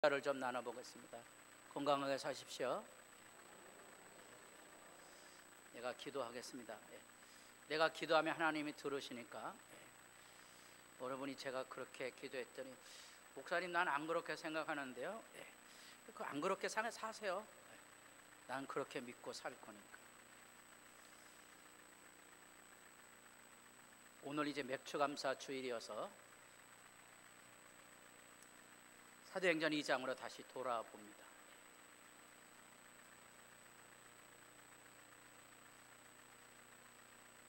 대화를 좀 나눠보겠습니다. 건강하게 사십시오. 내가 기도하겠습니다. 내가 기도하면 하나님이 들으시니까. 여러분이 제가 그렇게 기도했더니 목사님 난 안 그렇게 생각하는데요. 안 그렇게 사세요. 난 그렇게 믿고 살 거니까. 오늘 이제 맥주감사 주일이어서 사도행전 2장으로 다시 돌아봅니다.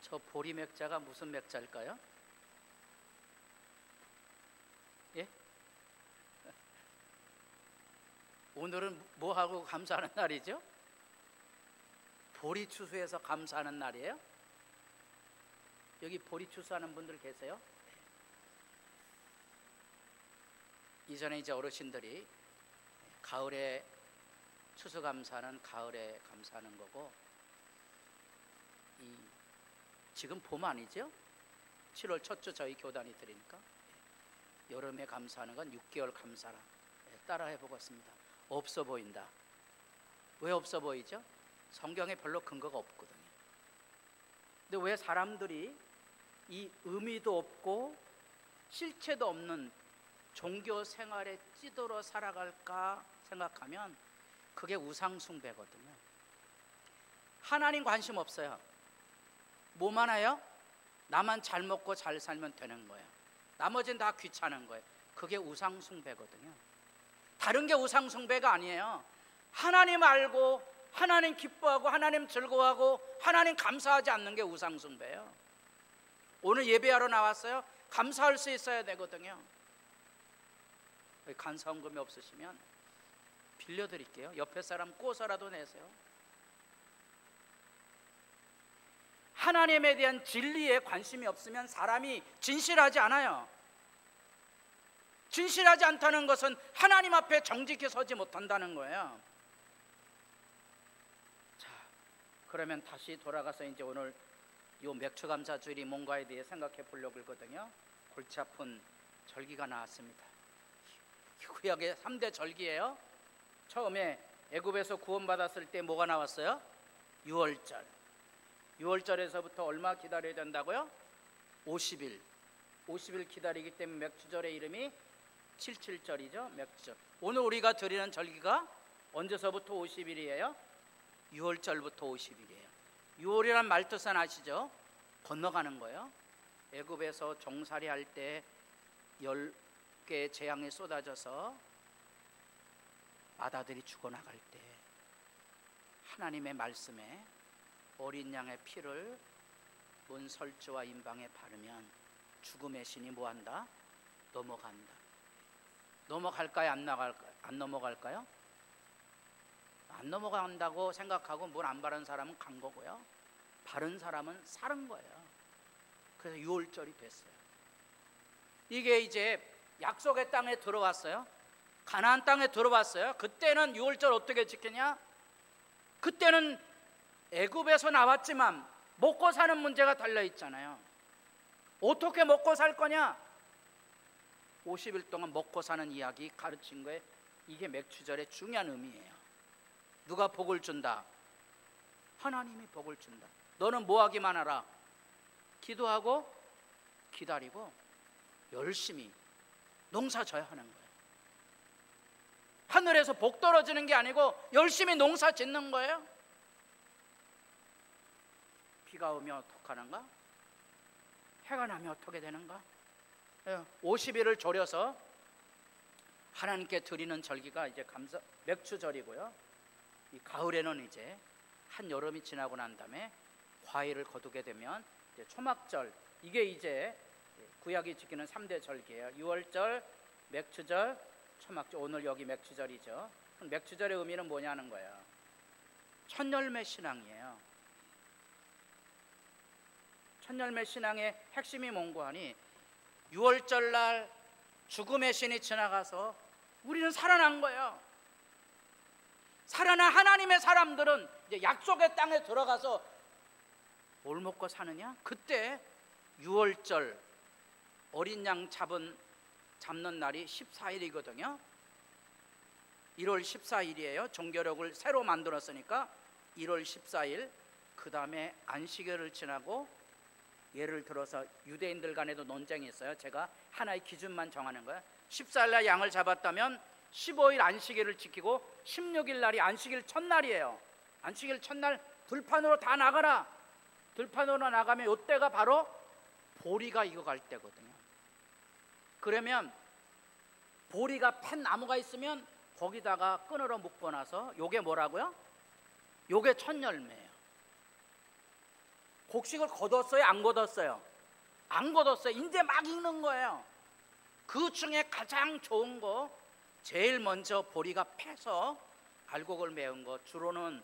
저 보리맥자가 무슨 맥자일까요? 예? 오늘은 뭐하고 감사하는 날이죠? 보리 추수해서 감사하는 날이에요? 여기 보리 추수하는 분들 계세요? 이전에 이제 어르신들이 가을에 추수감사는 가을에 감사하는 거고, 지금 봄 아니죠? 7월 첫 주 저희 교단이 드리니까 여름에 감사하는 건 6개월 감사라. 따라 해보겠습니다. 없어 보인다. 왜 없어 보이죠? 성경에 별로 근거가 없거든요. 근데 왜 사람들이 이 의미도 없고 실체도 없는 종교 생활에 찌들어 살아갈까 생각하면 그게 우상숭배거든요. 하나님 관심 없어요. 뭐만 해요? 나만 잘 먹고 잘 살면 되는 거예요. 나머지는 다 귀찮은 거예요. 그게 우상숭배거든요. 다른 게 우상숭배가 아니에요. 하나님 알고 하나님 기뻐하고 하나님 즐거워하고 하나님 감사하지 않는 게 우상숭배예요. 오늘 예배하러 나왔어요. 감사할 수 있어야 되거든요. 간사원금이 없으시면 빌려드릴게요. 옆에 사람 꼬서라도 내세요. 하나님에 대한 진리에 관심이 없으면 사람이 진실하지 않아요. 진실하지 않다는 것은 하나님 앞에 정직히 서지 못한다는 거예요. 자, 그러면 다시 돌아가서 이제 오늘 요 맥주감사 주일이 뭔가에 대해 생각해 보려고 하거든요. 골치 아픈 절기가 나왔습니다. 구약의 3대 절기예요. 처음에 애굽에서 구원받았을 때 뭐가 나왔어요? 유월절. 유월절에서부터 얼마 기다려야 된다고요? 50일. 50일 기다리기 때문에 맥주절의 이름이 77절이죠. 맥주절. 오늘 우리가 드리는 절기가 언제서부터 50일이에요? 유월절부터 50일이에요. 유월이란 말 뜻은 아시죠? 건너가는 거예요. 애굽에서 종살이 할 때 10개의 재앙이 쏟아져서 아다들이 죽어나갈 때 하나님의 말씀에 어린 양의 피를 문설주와 임방에 바르면 죽음의 신이 뭐한다? 넘어간다. 넘어갈까요? 안 넘어갈까요? 안 넘어간다고 생각하고 문 안 바른 사람은 간 거고요. 바른 사람은 살은 거예요. 그래서 유월절이 됐어요. 이게 이제 약속의 땅에 들어왔어요. 가나안 땅에 들어왔어요. 그때는 유월절 어떻게 지키냐? 그때는 애굽에서 나왔지만 먹고 사는 문제가 달려 있잖아요. 어떻게 먹고 살 거냐? 50일 동안 먹고 사는 이야기 가르친 거예요. 이게 맥주절의 중요한 의미예요. 누가 복을 준다? 하나님이 복을 준다. 너는 뭐 하기만 하라? 기도하고 기다리고 열심히 농사 져야 하는 거예요. 하늘에서 복 떨어지는 게 아니고 열심히 농사 짓는 거예요. 비가 오면 어떡하는가? 해가 나면 어떻게 되는가? 50일을 졸여서 하나님께 드리는 절기가 이제 맥주절이고요. 이 가을에는 이제 한여름이 지나고 난 다음에 과일을 거두게 되면 이제 초막절, 이게 이제 구약이 지키는 3대 절기예요. 유월절, 맥주절, 초막절. 오늘 여기 맥주절이죠. 맥주절의 의미는 뭐냐는 거예요. 첫열매 신앙이에요. 첫열매 신앙의 핵심이 뭔고 하니 유월절날 죽음의 신이 지나가서 우리는 살아난 거예요. 살아난 하나님의 사람들은 이제 약속의 땅에 들어가서 뭘 먹고 사느냐? 그때 유월절 어린 양 잡는 날이 14일이거든요. 1월 14일이에요. 종교력을 새로 만들었으니까 1월 14일, 그 다음에 안식일을 지나고, 예를 들어서 유대인들 간에도 논쟁이 있어요. 제가 하나의 기준만 정하는 거예요. 14일날 양을 잡았다면 15일 안식일을 지키고 16일 날이 안식일 첫날이에요. 안식일 첫날 들판으로 다 나가라. 들판으로 나가면 이때가 바로 보리가 익어갈 때거든요. 그러면 보리가 팬 나무가 있으면 거기다가 끈으로 묶고 나서, 요게 뭐라고요? 요게 첫 열매예요. 곡식을 걷었어요? 안 걷었어요? 안 걷었어요. 이제 막 익는 거예요. 그 중에 가장 좋은 거, 제일 먼저 보리가 패서 알곡을 메운 거, 주로는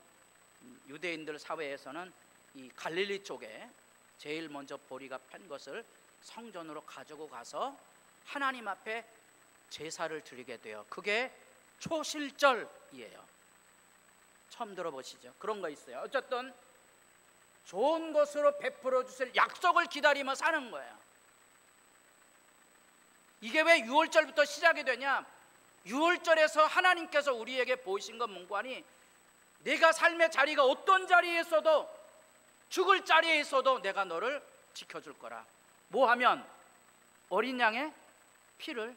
유대인들 사회에서는 이 갈릴리 쪽에 제일 먼저 보리가 팬 것을 성전으로 가지고 가서 하나님 앞에 제사를 드리게 돼요. 그게 초실절이에요. 처음 들어보시죠? 그런 거 있어요. 어쨌든 좋은 것으로 베풀어 주실 약속을 기다리며 사는 거예요. 이게 왜 6월절부터 시작이 되냐? 6월절에서 하나님께서 우리에게 보이신 건 문구하니, 내가 삶의 자리가 어떤 자리에 있어도, 죽을 자리에 있어도 내가 너를 지켜줄 거라. 뭐 하면? 어린 양의 피를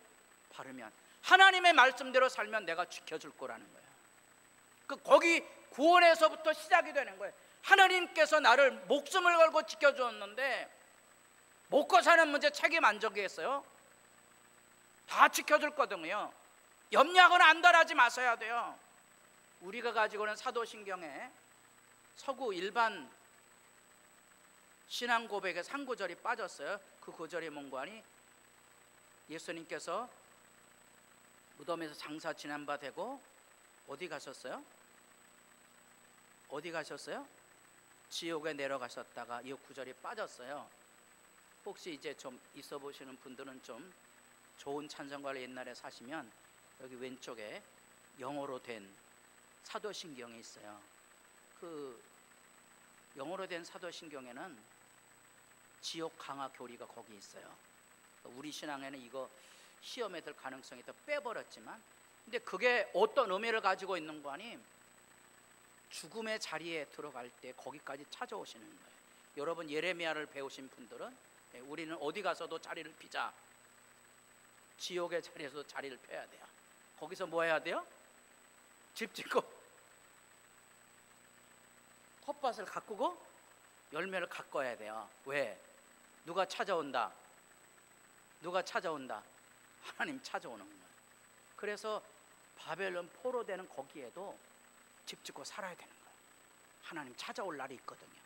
바르면, 하나님의 말씀대로 살면 내가 지켜줄 거라는 거예요. 거기 구원에서부터 시작이 되는 거예요. 하나님께서 나를 목숨을 걸고 지켜주었는데 먹고 사는 문제 책임 안 져겠어요? 다 지켜줄 거거든요. 염려하거나 안달하지 마셔야 돼요. 우리가 가지고 있는 사도신경에 서구 일반 신앙 고백에 3구절이 빠졌어요. 그 구절이 뭔가니, 예수님께서 무덤에서 장사 지난 바 되고 어디 가셨어요? 어디 가셨어요? 지옥에 내려가셨다가 이 구절이 빠졌어요. 혹시 이제 좀 있어 보시는 분들은 좀 좋은 찬송가를 옛날에 사시면 여기 왼쪽에 영어로 된 사도신경이 있어요. 그 영어로 된 사도신경에는 지옥 강화 교리가 거기 있어요. 우리 신앙에는 이거 시험에 들 가능성이 더 빼버렸지만, 근데 그게 어떤 의미를 가지고 있는 거 아니? 죽음의 자리에 들어갈 때 거기까지 찾아오시는 거예요. 여러분 예레미야를 배우신 분들은, 우리는 어디 가서도 자리를 피자, 지옥의 자리에서 자리를 펴야 돼요. 거기서 뭐 해야 돼요? 집 짓고 텃밭을 가꾸고 열매를 가꿔야 돼요. 왜? 누가 찾아온다. 누가 찾아온다. 하나님 찾아오는 거예요. 그래서 바벨론 포로되는 거기에도 집 짓고 살아야 되는 거예요. 하나님 찾아올 날이 있거든요.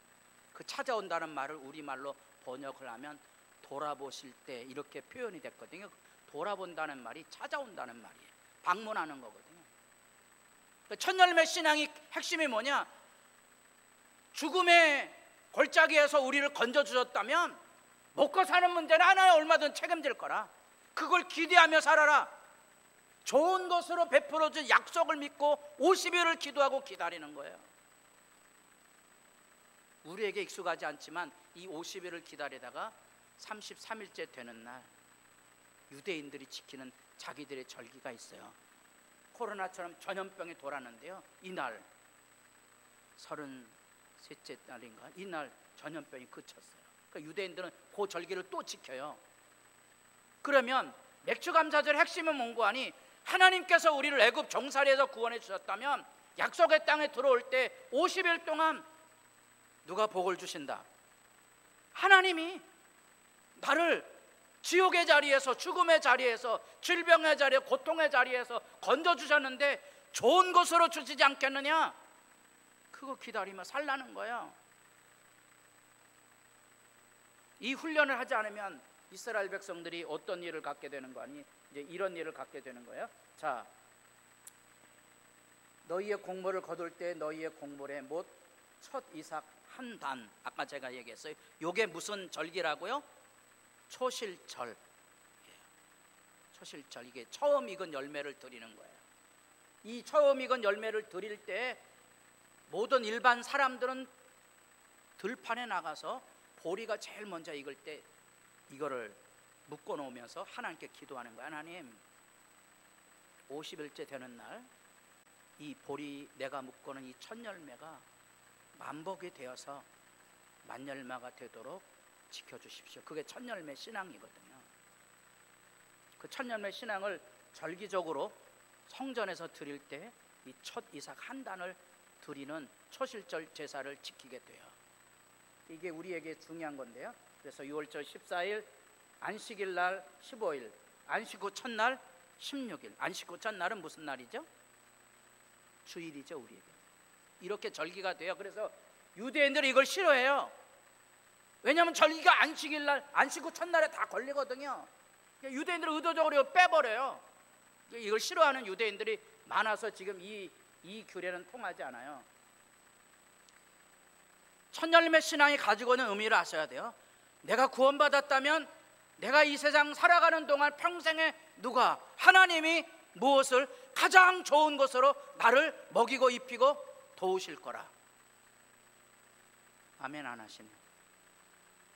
그 찾아온다는 말을 우리말로 번역을 하면 돌아보실 때 이렇게 표현이 됐거든요. 돌아본다는 말이 찾아온다는 말이에요. 방문하는 거거든요. 첫 열매 신앙이 핵심이 뭐냐? 죽음의 골짜기에서 우리를 건져주셨다면 먹고 사는 문제는 하나에 얼마든 책임질 거라. 그걸 기대하며 살아라. 좋은 것으로 베풀어준 약속을 믿고 50일을 기도하고 기다리는 거예요. 우리에게 익숙하지 않지만 이 50일을 기다리다가 33일째 되는 날 유대인들이 지키는 자기들의 절기가 있어요. 코로나처럼 전염병이 돌았는데요, 이날 33째 날인가 이날 전염병이 그쳤어요. 그러니까 유대인들은 그 절기를 또 지켜요. 그러면 맥주감사절의 핵심은 뭔고 하니, 하나님께서 우리를 애굽 종살이에서 구원해 주셨다면 약속의 땅에 들어올 때 50일 동안 누가 복을 주신다? 하나님이 나를 지옥의 자리에서, 죽음의 자리에서, 질병의 자리에, 고통의 자리에서 건져주셨는데 좋은 것으로 주시지 않겠느냐? 그거 기다리며 살라는 거예요. 이 훈련을 하지 않으면 이스라엘 백성들이 어떤 일을 갖게 되는 거 아니? 이제 이런 일을 갖게 되는 거예요. 자, 너희의 곡물을 거둘 때 너희의 곡물에 못 첫 이삭 한 단, 아까 제가 얘기했어요. 요게 무슨 절기라고요? 초실절. 초실절, 이게 처음 익은 열매를 드리는 거예요. 이 처음 익은 열매를 드릴 때 모든 일반 사람들은 들판에 나가서 보리가 제일 먼저 익을 때 이거를 묶어 놓으면서 하나님께 기도하는 거예요. 하나님, 50일째 되는 날 이 보리 내가 묶고는 이 첫 열매가 만복이 되어서 만열매가 되도록 지켜주십시오. 그게 첫 열매 신앙이거든요. 그 첫 열매 신앙을 절기적으로 성전에서 드릴 때 이 첫 이삭 한 단을 드리는 초실절 제사를 지키게 돼요. 이게 우리에게 중요한 건데요. 그래서 6월절 14일, 안식일 날 15일, 안식 후 첫날 16일. 안식 후 첫날은 무슨 날이죠? 주일이죠, 우리에게. 이렇게 절기가 돼요. 그래서 유대인들이 이걸 싫어해요. 왜냐하면 절기가 안식일 날, 안식 후 첫날에 다 걸리거든요. 유대인들은 의도적으로 빼버려요. 이걸 싫어하는 유대인들이 많아서 지금 이 규례는 통하지 않아요. 첫 열매 신앙이 가지고 있는 의미를 아셔야 돼요. 내가 구원받았다면 내가 이 세상 살아가는 동안 평생에 누가 하나님이 무엇을 가장 좋은 것으로 나를 먹이고 입히고 도우실 거라. 아멘 안 하시네.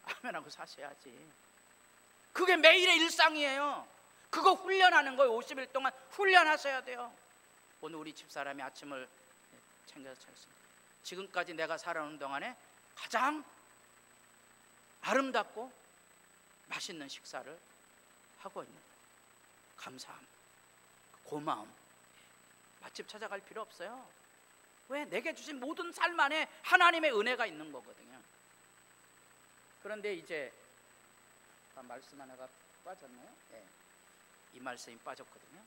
아멘하고 사셔야지. 그게 매일의 일상이에요. 그거 훈련하는 거예요. 50일 동안 훈련하셔야 돼요. 오늘 우리 집사람이 아침을 챙겨서 차렸습니다. 지금까지 내가 살아오는 동안에 가장 아름답고 맛있는 식사를 하고 있는 거예요. 감사함, 고마움. 맛집 찾아갈 필요 없어요. 왜? 내게 주신 모든 삶 안에 하나님의 은혜가 있는 거거든요. 그런데 이제 말씀 하나가 빠졌네요. 네. 이 말씀이 빠졌거든요.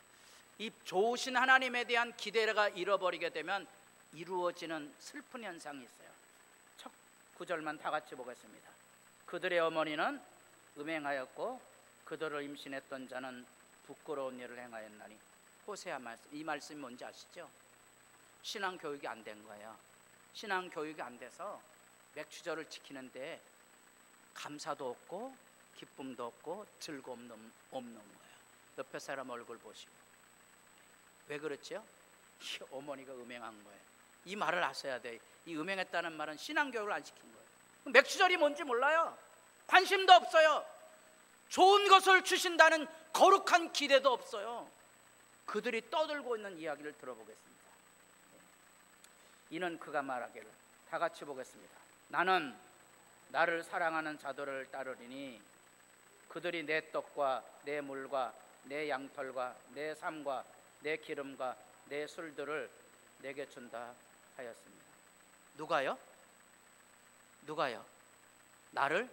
이 좋으신 하나님에 대한 기대가 잃어버리게 되면 이루어지는 슬픈 현상이 있어요. 첫 구절만 다 같이 보겠습니다. 그들의 어머니는 음행하였고 그들을 임신했던 자는 부끄러운 일을 행하였나니. 호세아 말씀. 이 말씀이 뭔지 아시죠? 신앙 교육이 안 된 거예요. 신앙 교육이 안 돼서 맥주절을 지키는데 감사도 없고 기쁨도 없고 즐거움도 없는 거예요. 옆에 사람 얼굴 보시고. 왜 그렇죠? 이 어머니가 음행한 거예요. 이 말을 아셔야 돼요. 이 음행했다는 말은 신앙 교육을 안 시킨 거예요. 맥주절이 뭔지 몰라요. 관심도 없어요. 좋은 것을 주신다는 거룩한 기대도 없어요. 그들이 떠들고 있는 이야기를 들어보겠습니다. 이는 그가 말하기를, 다 같이 보겠습니다. 나는 나를 사랑하는 자들을 따르리니 그들이 내 떡과 내 물과 내 양털과 내 삶과 내 기름과 내 술들을 내게 준다 하였습니다. 누가요? 누가요? 나를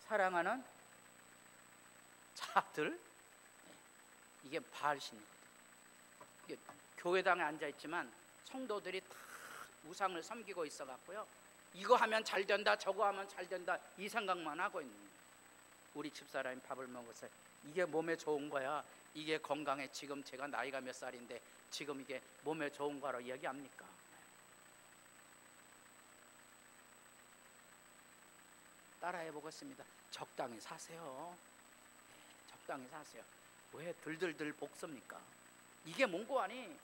사랑하는 자들? 이게 바알신이거든요. 이게 교회당에 앉아있지만 성도들이 다 우상을 섬기고 있어 갖고요, 이거 하면 잘 된다 저거 하면 잘 된다 이 생각만 하고 있는 거예요. 우리 집사람이 밥을 먹었어요. 이게 몸에 좋은 거야, 이게 건강에, 지금 제가 나이가 몇 살인데 지금 이게 몸에 좋은 거라고 얘기합니까? 따라해 보겠습니다. 적당히 사세요. 적당히 사세요. 왜 들들들 볶습니까? 이게 몽고하니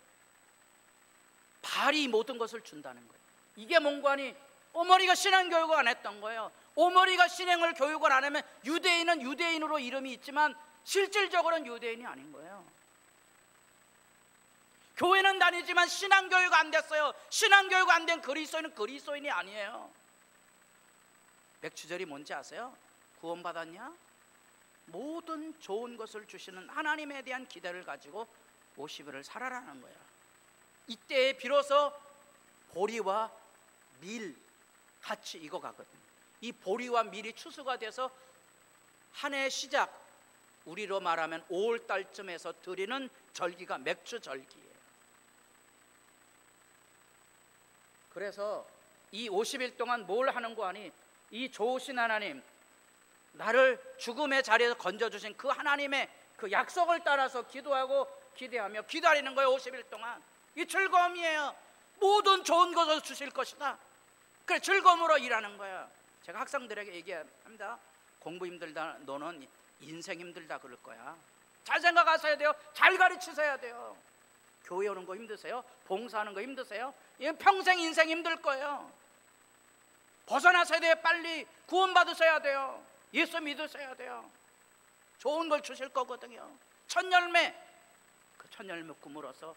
바알이 모든 것을 준다는 거예요. 이게 몽고하니 어머니가 신앙 교육을 안 했던 거예요. 어머니가 신앙을 교육을 안 하면 유대인은 유대인으로 이름이 있지만 실질적으로는 유대인이 아닌 거예요. 교회는 다니지만 신앙 교육 안 됐어요. 신앙 교육 안 된 그리스도인은 그리스도인이 아니에요. 맥주절이 뭔지 아세요? 구원받았냐? 모든 좋은 것을 주시는 하나님에 대한 기대를 가지고 50일을 살아라는 거예요. 이때에 비로소 보리와 밀 같이 익어가거든요. 이 보리와 밀이 추수가 돼서 한 해의 시작, 우리로 말하면 5월달쯤에서 드리는 절기가 맥주 절기예요. 그래서 이 50일 동안 뭘 하는 거 아니, 이 좋으신 하나님, 나를 죽음의 자리에서 건져주신 그 하나님의 그 약속을 따라서 기도하고 기대하며 기다리는 거예요. 50일 동안. 이 즐거움이에요. 모든 좋은 것을 주실 것이다. 그래, 즐거움으로 일하는 거예요. 제가 학생들에게 얘기합니다. 공부 힘들다, 너는 인생 힘들다 그럴 거야. 잘 생각하셔야 돼요. 잘 가르치셔야 돼요. 교회 오는 거 힘드세요? 봉사하는 거 힘드세요? 이건 평생 인생 힘들 거예요. 벗어나셔야 돼요. 빨리 구원받으셔야 돼요. 예수 믿으셔야 돼요. 좋은 걸 주실 거거든요. 첫 열매, 그 첫 열매 꿈으로서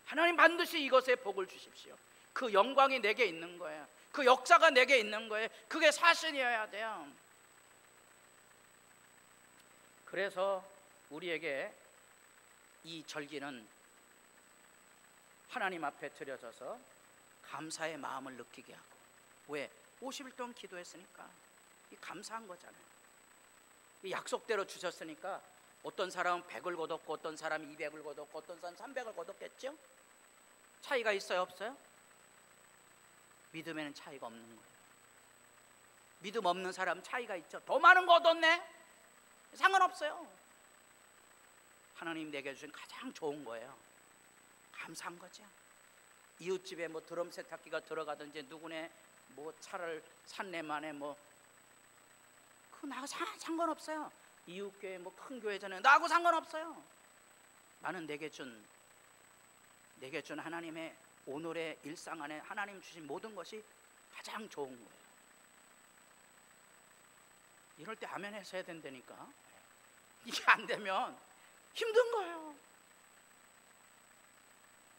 하나님 반드시 이것에 복을 주십시오. 그 영광이 내게 있는 거예요. 그 역사가 내게 있는 거예요. 그게 사실이어야 돼요. 그래서 우리에게 이 절기는 하나님 앞에 드려져서 감사의 마음을 느끼게 하고, 왜? 50일 동안 기도했으니까 이 감사한 거잖아요. 이 약속대로 주셨으니까 어떤 사람은 100을 거뒀고 어떤 사람은 200을 거뒀고 어떤 사람은 300을 거뒀겠죠? 차이가 있어요, 없어요? 믿음에는 차이가 없는 거예요. 믿음 없는 사람은 차이가 있죠. 더 많은 거 얻었네? 상관없어요. 하나님 내게 주신 가장 좋은 거예요. 감사한 거죠. 이웃집에 뭐 드럼 세탁기가 들어가든지 누구네 뭐 차를 산내만에 뭐 그 나하고 상관없어요. 이웃교회 뭐 큰 교회잖아요. 나하고 상관없어요. 나는 내게 준 하나님의 오늘의 일상 안에 하나님 주신 모든 것이 가장 좋은 거예요. 이럴 때 아멘 하셔야 된다니까. 이게 안 되면 힘든 거예요.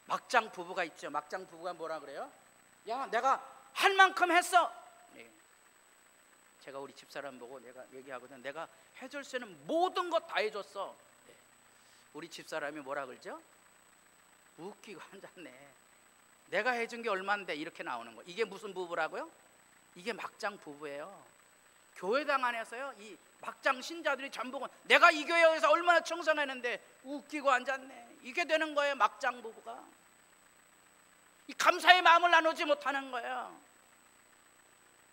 막장 부부가 있죠. 막장 부부가 뭐라 그래요? 야, 내가 할 만큼 했어. 제가 우리 집사람 보고 내가 얘기하거든. 내가 해줄 수 있는 모든 것 다 해줬어. 우리 집사람이 뭐라 그러죠? 웃기고 앉았네. 내가 해준 게 얼만데 이렇게 나오는 거. 이게 무슨 부부라고요? 이게 막장 부부예요. 교회당 안에서요, 이 막장 신자들이 전부 내가 이 교회에서 얼마나 충성했는데 웃기고 앉았네. 이게 되는 거예요. 막장 부부가. 이 감사의 마음을 나누지 못하는 거예요.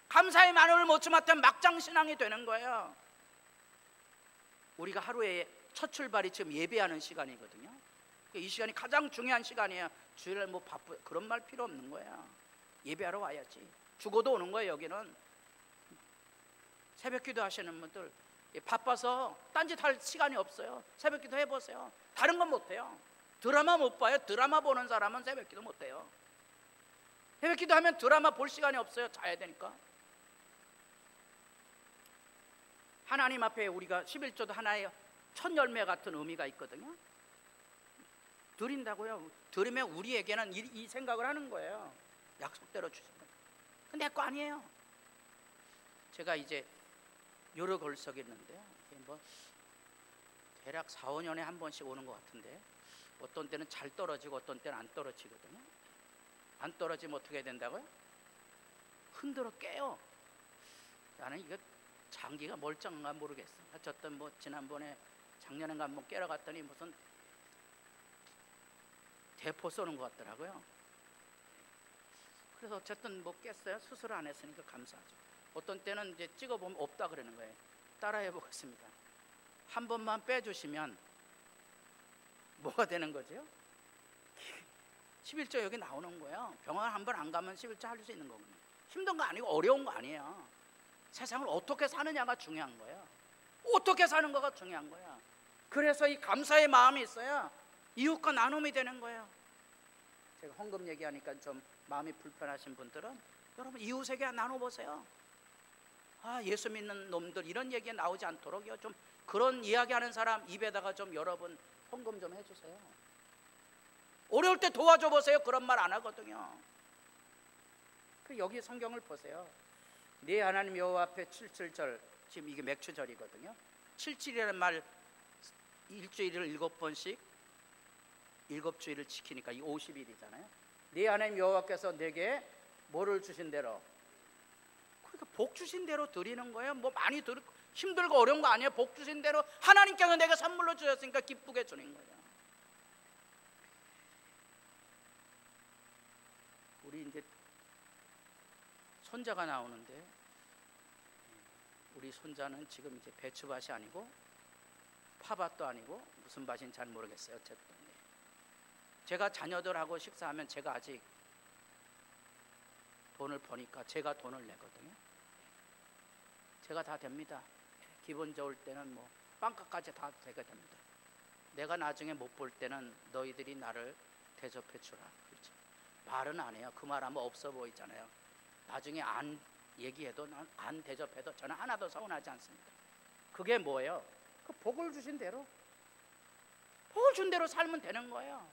감사의 마음을 못 주면 막장 신앙이 되는 거예요. 우리가 하루에 첫 출발이 지금 예배하는 시간이거든요. 이 시간이 가장 중요한 시간이에요. 주일날 뭐 바쁘 그런 말 필요 없는 거야. 예배하러 와야지. 죽어도 오는 거예요. 여기는 새벽기도 하시는 분들 바빠서 딴짓할 시간이 없어요. 새벽기도 해보세요. 다른 건 못해요. 드라마 못 봐요. 드라마 보는 사람은 새벽기도 못해요. 새벽기도 하면 드라마 볼 시간이 없어요. 자야 되니까. 하나님 앞에 우리가 11조도 하나의 첫 열매 같은 의미가 있거든요. 드린다고요. 드리면 우리에게는 이 생각을 하는 거예요. 약속대로 주신 거예요. 근데 내 거 아니에요. 제가 이제 여러 걸석이 있는데요. 뭐 대략 4, 5년에 한 번씩 오는 것 같은데, 어떤 때는 잘 떨어지고 어떤 때는 안 떨어지거든요. 안 떨어지면 어떻게 된다고요? 흔들어 깨요. 나는 이거 장기가 멀쩡한가 모르겠어. 어쨌든 뭐 지난번에 작년인가 한번 깨러 갔더니 무슨 대포 쏘는 것 같더라고요. 그래서 어쨌든 뭐 깼어요. 수술 안 했으니까 감사하죠. 어떤 때는 이제 찍어보면 없다 그러는 거예요. 따라해 보겠습니다. 한 번만 빼주시면 뭐가 되는 거죠? 11조 여기 나오는 거예요. 병원 한 번 안 가면 11조 할 수 있는 거군요. 힘든 거 아니고 어려운 거 아니에요. 세상을 어떻게 사느냐가 중요한 거예요. 어떻게 사는 거가 중요한 거야. 그래서 이 감사의 마음이 있어야 이웃과 나눔이 되는 거예요. 제가 헌금 얘기하니까 좀 마음이 불편하신 분들은 여러분 이웃에게 나눠보세요. 아, 예수 믿는 놈들 이런 얘기 나오지 않도록요. 좀 그런 이야기하는 사람 입에다가 좀 여러분 헌금 좀 해주세요. 어려울 때 도와줘 보세요. 그런 말 안 하거든요. 여기 성경을 보세요. 네 하나님 여호와 앞에 77절, 지금 이게 맥추절이거든요. 77이라는 말 일주일을 7번씩 7주일을 지키니까 이 50일이잖아요. 네 하나님 여호와께서 내게 뭐를 주신 대로, 그러니까 복 주신 대로 드리는 거예요. 뭐 많이 힘들고 어려운 거 아니에요. 복 주신 대로 하나님께서 내가 선물로 주셨으니까 기쁘게 주는 거예요. 우리 이제 손자가 나오는데, 우리 손자는 지금 이제 배추밭이 아니고 파밭도 아니고 무슨 밭인지 잘 모르겠어요. 어쨌든 제가 자녀들하고 식사하면 제가 아직 돈을 버니까 제가 돈을 내거든요. 제가 다 됩니다. 기분 좋을 때는 뭐 빵값까지 다 되게 됩니다. 내가 나중에 못 볼 때는 너희들이 나를 대접해 주라. 그렇죠. 말은 안 해요. 그 말하면 없어 보이잖아요. 나중에 안 얘기해도 안 대접해도 저는 하나도 서운하지 않습니다. 그게 뭐예요? 그 복을 주신 대로, 복을 준 대로 살면 되는 거예요.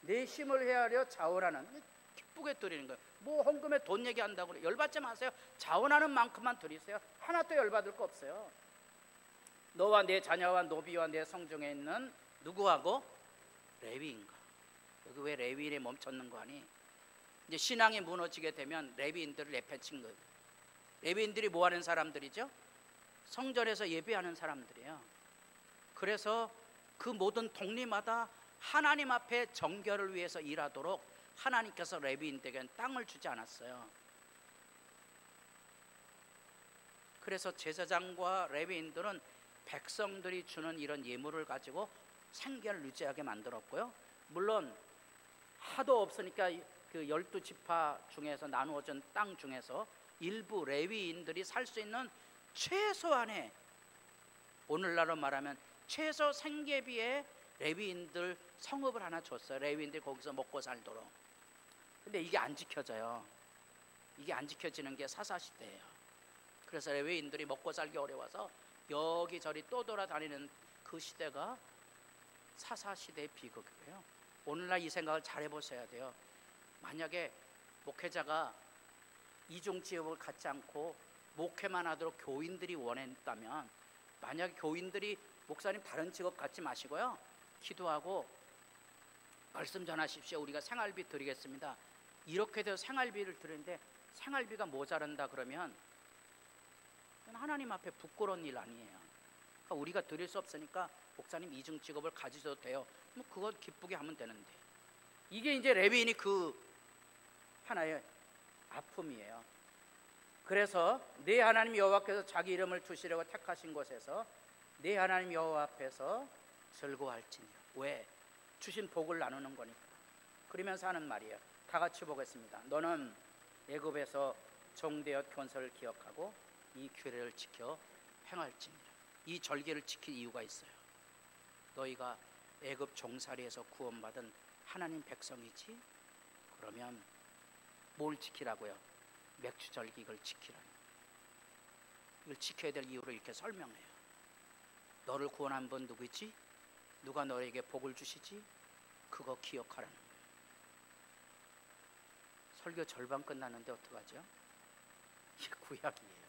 내 힘을 헤아려 자원하는, 기쁘게 드리는 거예요. 뭐 헌금에 돈 얘기한다고 그래. 열받지 마세요. 자원하는 만큼만 드리세요. 하나도 열받을 거 없어요. 너와 내 자녀와 노비와 내 성중에 있는 누구하고? 레위인과. 여기 왜 레위인에 멈췄는 거 아니? 이제 신앙이 무너지게 되면 레위인들을 내팽친 거예요. 레위인들이 뭐 하는 사람들이죠? 성전에서 예배하는 사람들이에요. 그래서 그 모든 독리마다 하나님 앞에 정결을 위해서 일하도록 하나님께서 레위인들에게는 땅을 주지 않았어요. 그래서 제사장과 레위인들은 백성들이 주는 이런 예물을 가지고 생계를 유지하게 만들었고요. 물론 하도 없으니까 그 12지파 중에서 나누어진 땅 중에서 일부 레위인들이 살 수 있는 최소한의, 오늘날로 말하면 최소 생계비에 레위인들 성읍을 하나 줬어요. 레위인들이 거기서 먹고 살도록. 근데 이게 안 지켜져요. 이게 안 지켜지는 게 사사시대예요. 그래서 레위인들이 먹고 살기 어려워서 여기저리 떠돌아다니는 그 시대가 사사시대의 비극이에요. 오늘날 이 생각을 잘 해보셔야 돼요. 만약에 목회자가 이중직업을 갖지 않고 목회만 하도록 교인들이 원했다면, 만약에 교인들이 목사님 다른 직업 갖지 마시고요, 기도하고 말씀 전하십시오, 우리가 생활비 드리겠습니다, 이렇게 돼서 생활비를 드리는데 생활비가 모자란다 그러면 하나님 앞에 부끄러운 일 아니에요. 그러니까 우리가 드릴 수 없으니까 목사님 이중 직업을 가지셔도 돼요. 뭐 그거 기쁘게 하면 되는데, 이게 이제 레위인이 그 하나의 아픔이에요. 그래서 내 하나님 여호와께서 자기 이름을 두시려고 택하신 곳에서 내 하나님 여호와 앞에서 즐거워할지니라. 왜? 주신 복을 나누는 거니까. 그러면서 하는 말이에요. 다 같이 보겠습니다. 너는 애굽에서 종되었 건설을 기억하고 이 규례를 지켜 행할지니라. 이 절기를 지킬 이유가 있어요. 너희가 애굽 종살이에서 구원받은 하나님 백성이지? 그러면 뭘 지키라고요? 맥주절기, 이걸 지키라는 거예요. 이걸 지켜야 될 이유를 이렇게 설명해요. 너를 구원한 분 누구지? 누가 너에게 복을 주시지? 그거 기억하라는 거예요. 설교 절반 끝났는데 어떡하죠? 이게 구약이에요.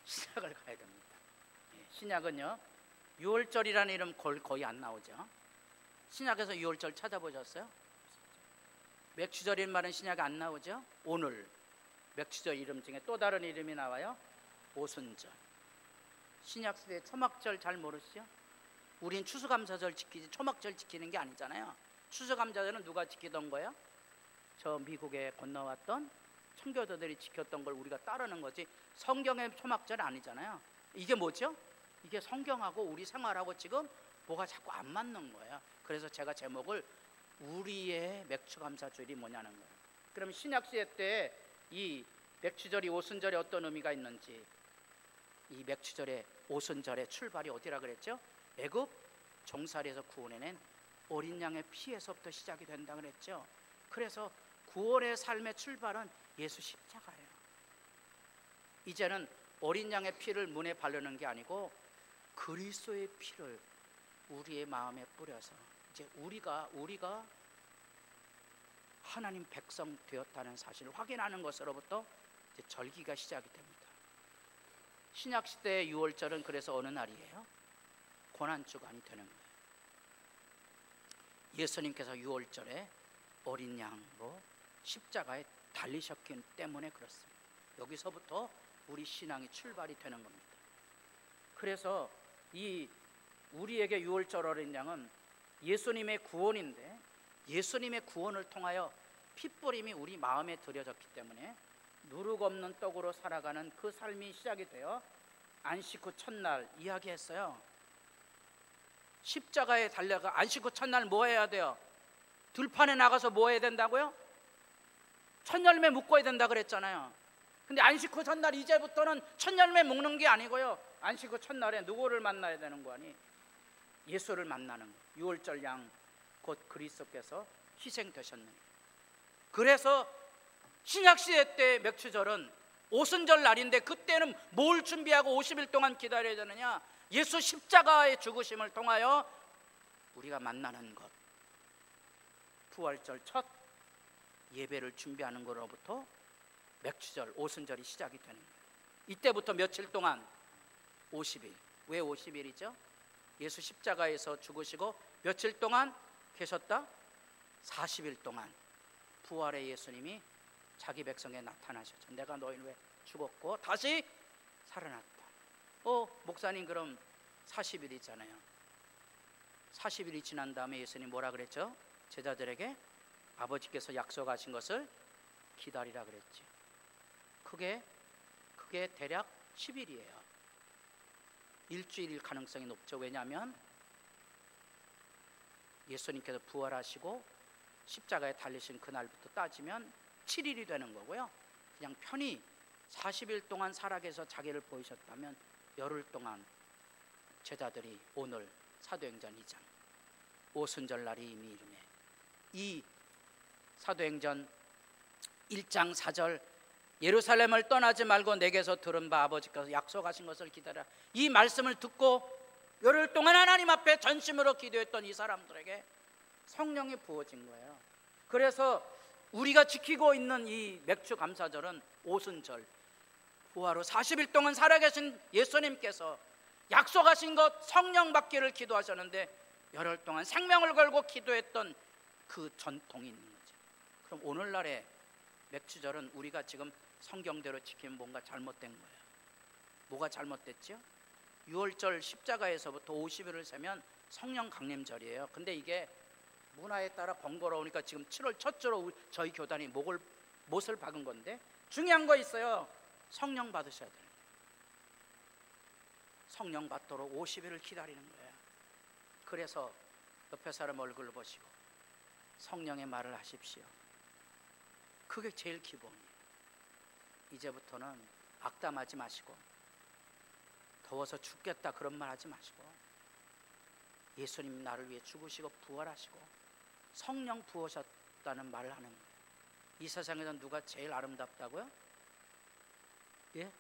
신약을 가야 됩니다. 신약은요, 유월절이라는 이름 거의 안 나오죠. 신약에서 유월절 찾아보셨어요? 맥주절인 말은 신약에 안 나오죠. 오늘 맥주절 이름 중에 또 다른 이름이 나와요. 오순절. 신약 시대 초막절 잘 모르시죠? 우린 추수감사절 지키지 초막절 지키는 게 아니잖아요. 추수감사절은 누가 지키던 거예요? 저 미국에 건너왔던 청교도들이 지켰던 걸 우리가 따르는 거지, 성경의 초막절 아니잖아요. 이게 뭐죠? 이게 성경하고 우리 생활하고 지금 뭐가 자꾸 안 맞는 거예요. 그래서 제가 제목을 우리의 맥주감사절이 뭐냐는 거예요. 그럼 신약시대 때 이 맥주절이 오순절에 어떤 의미가 있는지, 이 맥주절의 오순절의 출발이 어디라 그랬죠? 애굽 종살이에서 구원해낸 어린 양의 피에서부터 시작이 된다 그랬죠. 그래서 구원의 삶의 출발은 예수 십자가예요. 이제는 어린 양의 피를 문에 바르는 게 아니고 그리스도의 피를 우리의 마음에 뿌려서 이제 우리가 하나님 백성 되었다는 사실을 확인하는 것으로부터 이제 절기가 시작이 됩니다. 신약 시대의 유월절은 그래서 어느 날이에요? 고난주간이 되는 거예요. 예수님께서 유월절에 어린 양으로 십자가에 달리셨기 때문에 그렇습니다. 여기서부터 우리 신앙이 출발이 되는 겁니다. 그래서 이 우리에게 유월절 어린 양은 예수님의 구원인데, 예수님의 구원을 통하여 핏부림이 우리 마음에 들여졌기 때문에 누룩 없는 떡으로 살아가는 그 삶이 시작이 되어 안식 후 첫날 이야기했어요. 십자가에 달려가 안식 후 첫날 뭐 해야 돼요? 들판에 나가서 뭐 해야 된다고요? 첫 열매 묶어야 된다 그랬잖아요. 근데 안식 후 첫날, 이제부터는 첫 열매 묶는 게 아니고요, 안식 후 첫날에 누구를 만나야 되는 거 아니? 예수를 만나는 거. 유월절 양 곧 그리스도께서 희생되셨느니. 그래서 신약시대 때 맥주절은 오순절 날인데, 그때는 뭘 준비하고 50일 동안 기다려야 되느냐? 예수 십자가의 죽으심을 통하여 우리가 만나는 것, 부활절 첫 예배를 준비하는 거로부터 맥추절, 오순절이 시작이 되는 거예요. 이때부터 며칠 동안 50일. 왜 50일이죠? 예수 십자가에서 죽으시고 며칠 동안 계셨다? 40일 동안 부활의 예수님이 자기 백성에 나타나셨죠. 내가 너희를 왜 죽었고 다시 살아났다. 목사님 그럼 40일이잖아요. 40일이 지난 다음에 예수님 뭐라 그랬죠? 제자들에게 아버지께서 약속하신 것을 기다리라 그랬지. 그게 대략 10일이에요. 일주일일 가능성이 높죠. 왜냐하면 예수님께서 부활하시고 십자가에 달리신 그날부터 따지면 7일이 되는 거고요. 그냥 편히 40일 동안 살아계셔 자기를 보이셨다면 열흘 동안 제자들이 오늘 사도행전 2장 오순절 날이 이미 이르매, 이 사도행전 1장 4절 예루살렘을 떠나지 말고 내게서 들은 바 아버지께서 약속하신 것을 기다려, 이 말씀을 듣고 열흘 동안 하나님 앞에 전심으로 기도했던 이 사람들에게 성령이 부어진 거예요. 그래서 우리가 지키고 있는 이 맥주 감사절은 오순절, 부활 후 40일 동안 살아계신 예수님께서 약속하신 것 성령 받기를 기도하셨는데 열흘 동안 생명을 걸고 기도했던 그 전통이 있는 거죠. 그럼 오늘날의 맥주절은 우리가 지금 성경대로 지키면 뭔가 잘못된 거예요. 뭐가 잘못됐죠? 6월절 십자가에서부터 50일을 세면 성령 강림절이에요. 근데 이게 문화에 따라 번거로우니까 지금 7월 첫 주로 저희 교단이 못을 박은 건데, 중요한 거 있어요. 성령 받으셔야 돼요. 성령 받도록 50일을 기다리는 거예요. 그래서 옆에 사람 얼굴을 보시고 성령의 말을 하십시오. 그게 제일 기본이에요. 이제부터는 악담하지 마시고 더워서 죽겠다 그런 말 하지 마시고 예수님 나를 위해 죽으시고 부활하시고 성령 부으셨다는 말을 하는 거예요. 이 세상에서 누가 제일 아름답다고요? 예?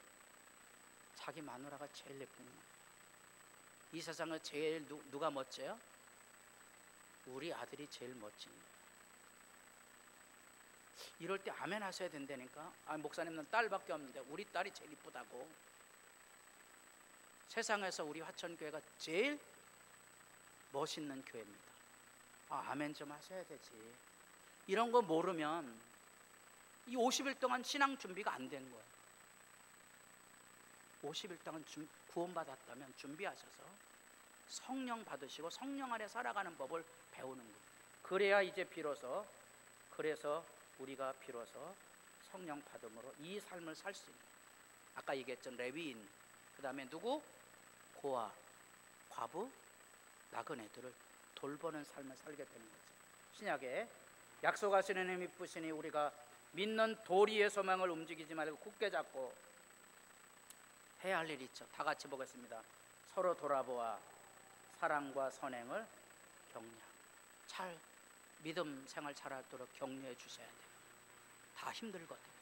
자기 마누라가 제일 예쁜 거예요. 이 세상에 제일 누가 멋져요? 우리 아들이 제일 멋진 거예요. 이럴 때 아멘 하셔야 된다니까. 목사님은 딸밖에 없는데 우리 딸이 제일 이쁘다고. 세상에서 우리 화천교회가 제일 멋있는 교회입니다. 아멘 좀 하셔야 되지. 이런 거 모르면 이 50일 동안 신앙 준비가 안 된 거예요. 50일 동안 구원받았다면 준비하셔서 성령 받으시고 성령 안에 살아가는 법을 배우는 거예요. 그래야 이제 비로소, 그래서 우리가 비로소 성령 받음으로 이 삶을 살 수 있는, 아까 얘기했죠. 레위인, 그 다음에 누구? 고아, 과부, 나그네들을 돌보는 삶을 살게 되는 거죠. 신약에 약속하시는 힘이 이쁘시니 우리가 믿는 도리의 소망을 움직이지 말고 굳게 잡고 해야 할 일이 있죠. 다 같이 보겠습니다. 서로 돌아보아 사랑과 선행을 격려하고, 잘 믿음 생활 잘하도록 격려해 주셔야 돼요. 다 힘들거든요.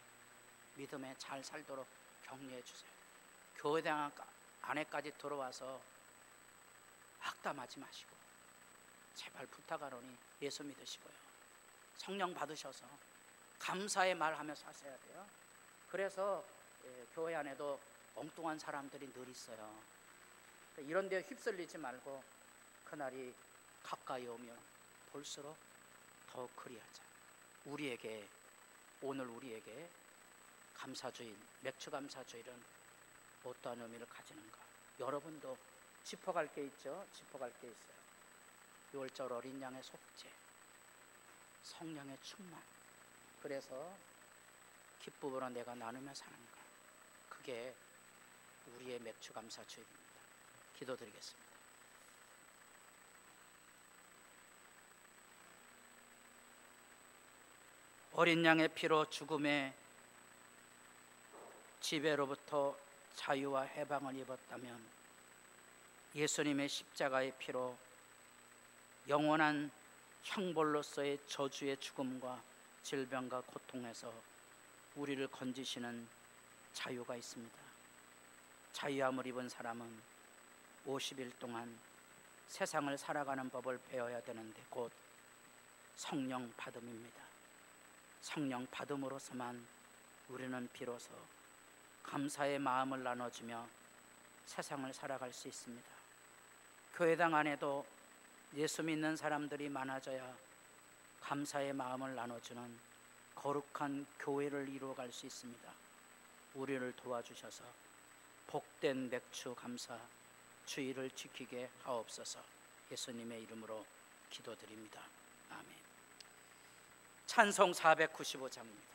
믿음에 잘 살도록 격려해 주세요. 교회당 안에까지 들어와서 악담하지 마시고 제발 부탁하노니 예수 믿으시고요. 성령 받으셔서 감사의 말 하면서 하셔야 돼요. 그래서 교회 안에도 엉뚱한 사람들이 늘 있어요. 이런 데 휩쓸리지 말고 그날이 가까이 오면 볼수록 더욱 그리하자. 오늘 우리에게 감사주일, 맥주 감사주일은 어떠한 의미를 가지는가? 여러분도 짚어갈 게 있죠? 짚어갈 게 있어요. 6월절 어린 양의 속죄, 성령의 충만, 그래서 기쁨으로 내가 나누며 사는 것, 그게 우리의 맥주 감사주일입니다. 기도드리겠습니다. 어린 양의 피로 죽음의 지배로부터 자유와 해방을 입었다면 예수님의 십자가의 피로 영원한 형벌로서의 저주의 죽음과 질병과 고통에서 우리를 건지시는 자유가 있습니다. 자유함을 입은 사람은 50일 동안 세상을 살아가는 법을 배워야 되는데, 곧 성령 받음입니다. 성령 받음으로서만 우리는 비로소 감사의 마음을 나눠주며 세상을 살아갈 수 있습니다. 교회당 안에도 예수 믿는 사람들이 많아져야 감사의 마음을 나눠주는 거룩한 교회를 이루어갈 수 있습니다. 우리를 도와주셔서 복된 맥주 감사 주의를 지키게 하옵소서. 예수님의 이름으로 기도드립니다. 아멘. 찬송 495장입니다.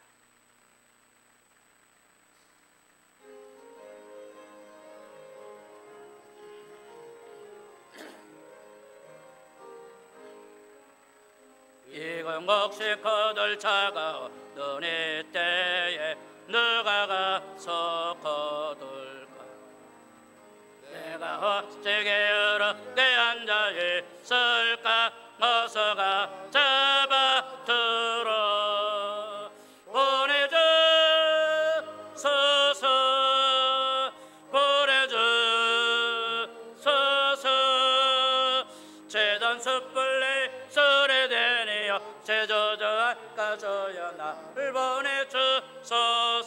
이건 혹시 거둘차가 너네 때에 누가 가서 거둘까? 내가 어찌게 이렇게 앉아 있을까? 어서가 잡아들어 보내주소서, 보내주소서. 재단 숯불에 설에 대니여 제조저 아까저여 나를 보내주소서.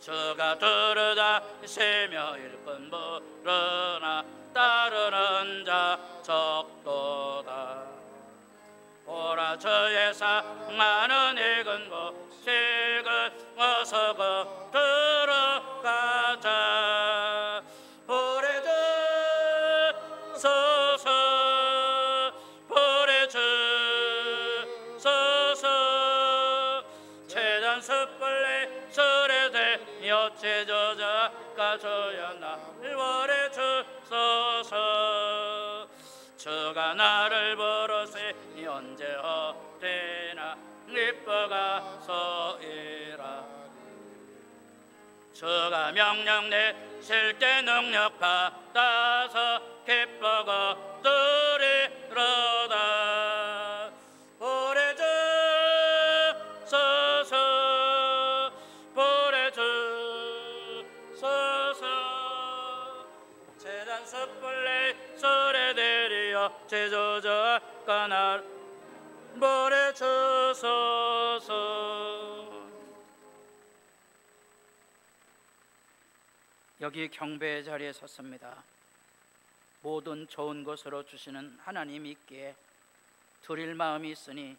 주가 두르다 세며 일꾼 부르나 따르는 자 적도다. 오라 주의 상하는 익은 곡식을 어서 들어가자. 보내주소서, 보내주소서. 재단 숯불에 설에 대여 제조자 가져야 나를 보내주소서. 주가 나를 부르시니 언제 어디나 기뻐가서이라. 주가 명령 내실 때 능력 받아서 기뻐가 드리로다. 보내주소서, 보내주소서. 재단 숯불에 설에 대리여 제조자 가날 보내주소서. 여기 경배의 자리에 섰습니다. 모든 좋은 것으로 주시는 하나님이 있기에 드릴 마음이 있으니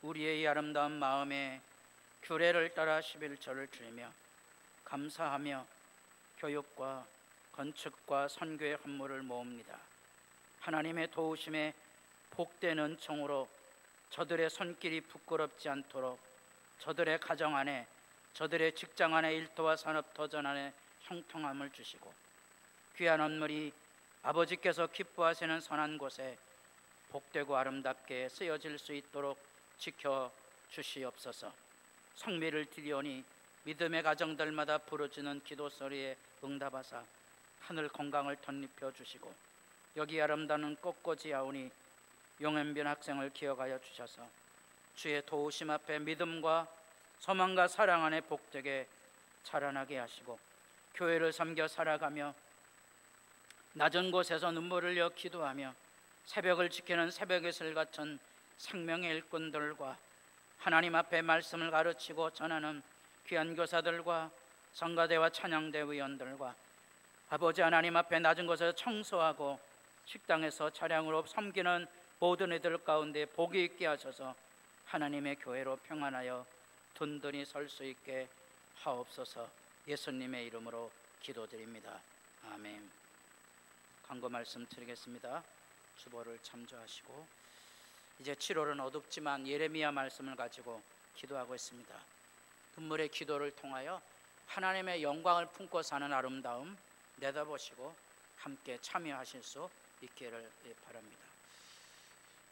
우리의 이 아름다운 마음에 규례를 따라 11절을 드리며 감사하며 교육과 건축과 선교의 헌물을 모읍니다. 하나님의 도우심에 복된 은총으로 저들의 손길이 부끄럽지 않도록 저들의 가정 안에, 저들의 직장 안에, 일터와 산업 도전 안에 형통함을 주시고 귀한 헌물이 아버지께서 기뻐하시는 선한 곳에 복되고 아름답게 쓰여질 수 있도록 지켜 주시옵소서. 성미를 드리오니 믿음의 가정들마다 부르짖는 기도 소리에 응답하사 하늘 건강을 덧입혀 주시고 여기 아름다운 꽃꽂이 아우니 용현빈 학생을 기억하여 주셔서 주의 도우심 앞에 믿음과 소망과 사랑 안에 복되게 자라나게 하시고 교회를 섬겨 살아가며 낮은 곳에서 눈물을 흘려 기도하며 새벽을 지키는 새벽의 술 같은 생명의 일꾼들과 하나님 앞에 말씀을 가르치고 전하는 귀한 교사들과 성가대와 찬양대 위원들과 아버지 하나님 앞에 낮은 곳에서 청소하고 식당에서 차량으로 섬기는 모든 이들 가운데 복이 있게 하셔서 하나님의 교회로 평안하여 든든히 설 수 있게 하옵소서. 예수님의 이름으로 기도드립니다. 아멘. 광고 말씀 드리겠습니다. 주보를 참조하시고 이제 7월은 어둡지만 예레미야 말씀을 가지고 기도하고 있습니다. 눈물의 기도를 통하여 하나님의 영광을 품고 사는 아름다움 내다보시고 함께 참여하실 수 있기를 바랍니다.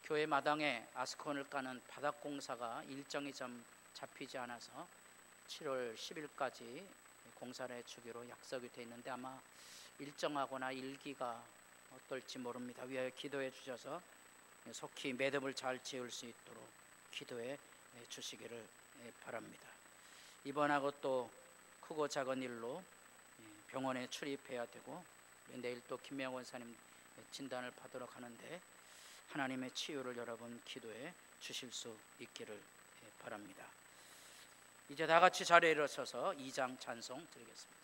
교회 마당에 아스콘을 까는 바닥 공사가 일정이 좀 잡히지 않아서 7월 10일까지 공사를 해주기로 약속이 되어 있는데 아마 일정하거나 일기가 어떨지 모릅니다. 위하여 기도해 주셔서 속히 매듭을 잘 지을 수 있도록 기도해 주시기를 바랍니다. 이번하고 또 크고 작은 일로 병원에 출입해야 되고 내일 또 김명원 사님 진단을 받도록 하는데 하나님의 치유를 여러분 기도해 주실 수 있기를 바랍니다. 이제 다 같이 자리에 일어서서 2장 찬송 드리겠습니다.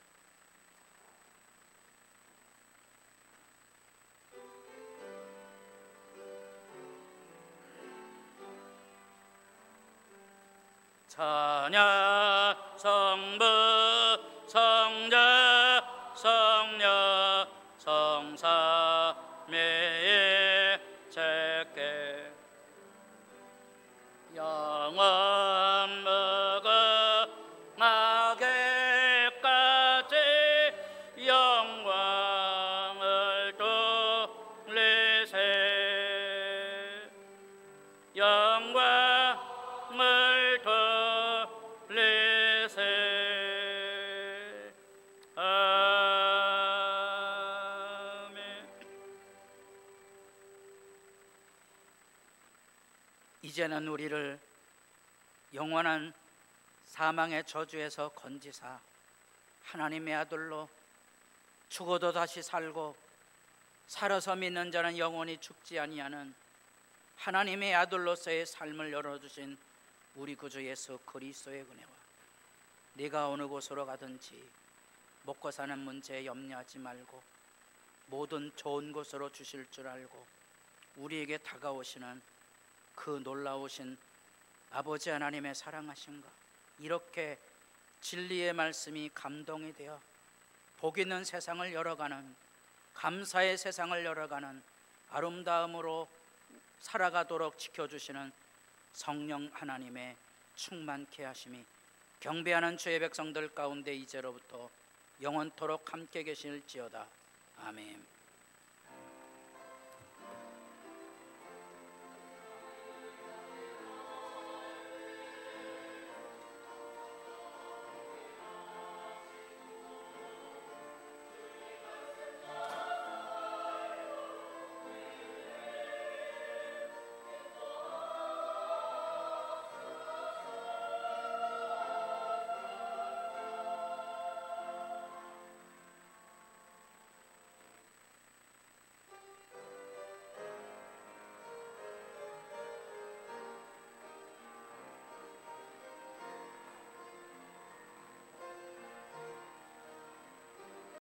찬양 성부 성자 성녀 성삼위의 제께 영원 무궁하게까지 영광을 돌리세 영광을 돌리세. 아멘. 이제는 우리를 영원한 사망의 저주에서 건지사 하나님의 아들로 죽어도 다시 살고 살아서 믿는 자는 영원히 죽지 아니하는 하나님의 아들로서의 삶을 열어주신 우리 구주 예수 그리스도의 은혜와 네가 어느 곳으로 가든지 먹고 사는 문제에 염려하지 말고 모든 좋은 곳으로 주실 줄 알고 우리에게 다가오시는 그 놀라우신 아버지 하나님의 사랑하심과 이렇게 진리의 말씀이 감동이 되어 복 있는 세상을 열어가는 감사의 세상을 열어가는 아름다움으로 살아가도록 지켜주시는 성령 하나님의 충만케 하심이 경배하는 주의 백성들 가운데 이제로부터 영원토록 함께 계실지어다. 아멘.